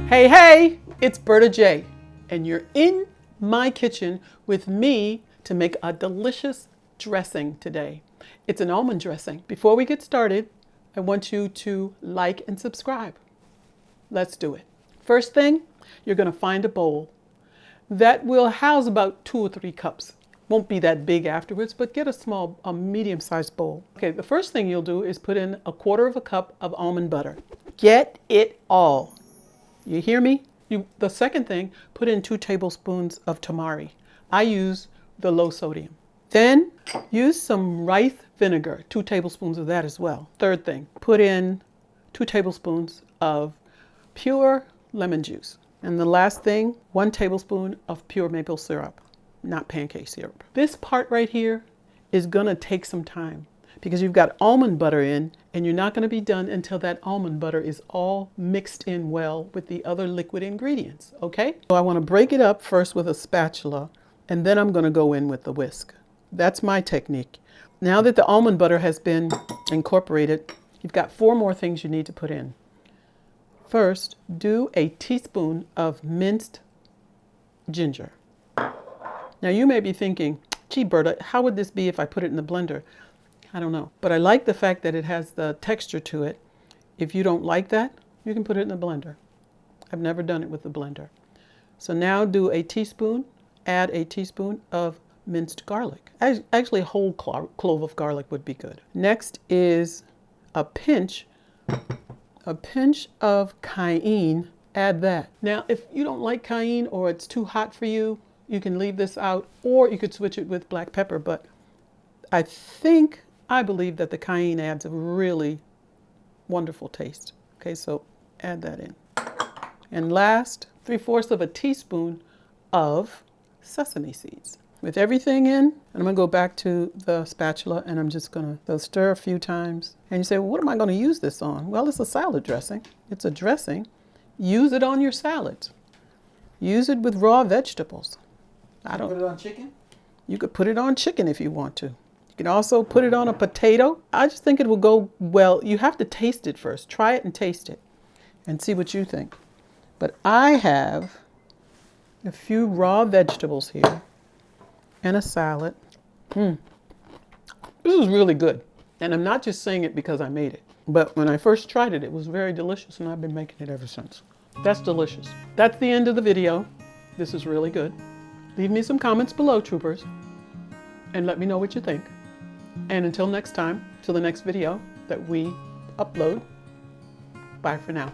Hey, hey, it's Berta J, and you're in my kitchen with me to make a delicious dressing today. It's an almond dressing. Before we get started, I want you to like and subscribe. Let's do it. First thing, you're going to find a bowl that will house about 2 or 3 cups. Won't be that big afterwards, but get a medium-sized bowl. Okay, the first thing you'll do is put in 1/4 cup of almond butter. Get it all. You hear me? The second thing, put in 2 tablespoons of tamari. I use the low sodium. Then use some rice vinegar, 2 tablespoons of that as well. Third thing, put in 2 tablespoons of pure lemon juice. And the last thing, 1 tablespoon of pure maple syrup, not pancake syrup. This part right here is gonna take some time because you've got almond butter in, and you're not gonna be done until that almond butter is all mixed in well with the other liquid ingredients, okay? So I wanna break it up first with a spatula, and then I'm gonna go in with the whisk. That's my technique. Now that the almond butter has been incorporated, you've got 4 more things you need to put in. First, do a teaspoon of minced ginger. Now you may be thinking, gee, Berta, how would this be if I put it in the blender? I don't know, but I like the fact that it has the texture to it. If you don't like that, you can put it in the blender. I've never done it with the blender. So now do a teaspoon, add a teaspoon of minced garlic. Actually, a whole clove of garlic would be good. Next is a pinch of cayenne. Add that. Now, if you don't like cayenne or it's too hot for you, you can leave this out, or you could switch it with black pepper, but I believe that the cayenne adds a really wonderful taste. Okay, so add that in. And last, 3/4 of a teaspoon of sesame seeds. With everything in, I'm gonna go back to the spatula and I'm just gonna stir a few times. And you say, well, what am I gonna use this on? Well, it's a salad dressing. It's a dressing. Use it on your salads. Use it with raw vegetables. Put it on chicken? You could put it on chicken if you want to. You can also put it on a potato. I just think it will go well. You have to taste it first. Try it and taste it and see what you think. But I have a few raw vegetables here and a salad. This is really good. And I'm not just saying it because I made it. But when I first tried it, it was very delicious, and I've been making it ever since. That's delicious. That's the end of the video. This is really good. Leave me some comments below, troopers, and let me know what you think. And until next time, till the next video that we upload, bye for now.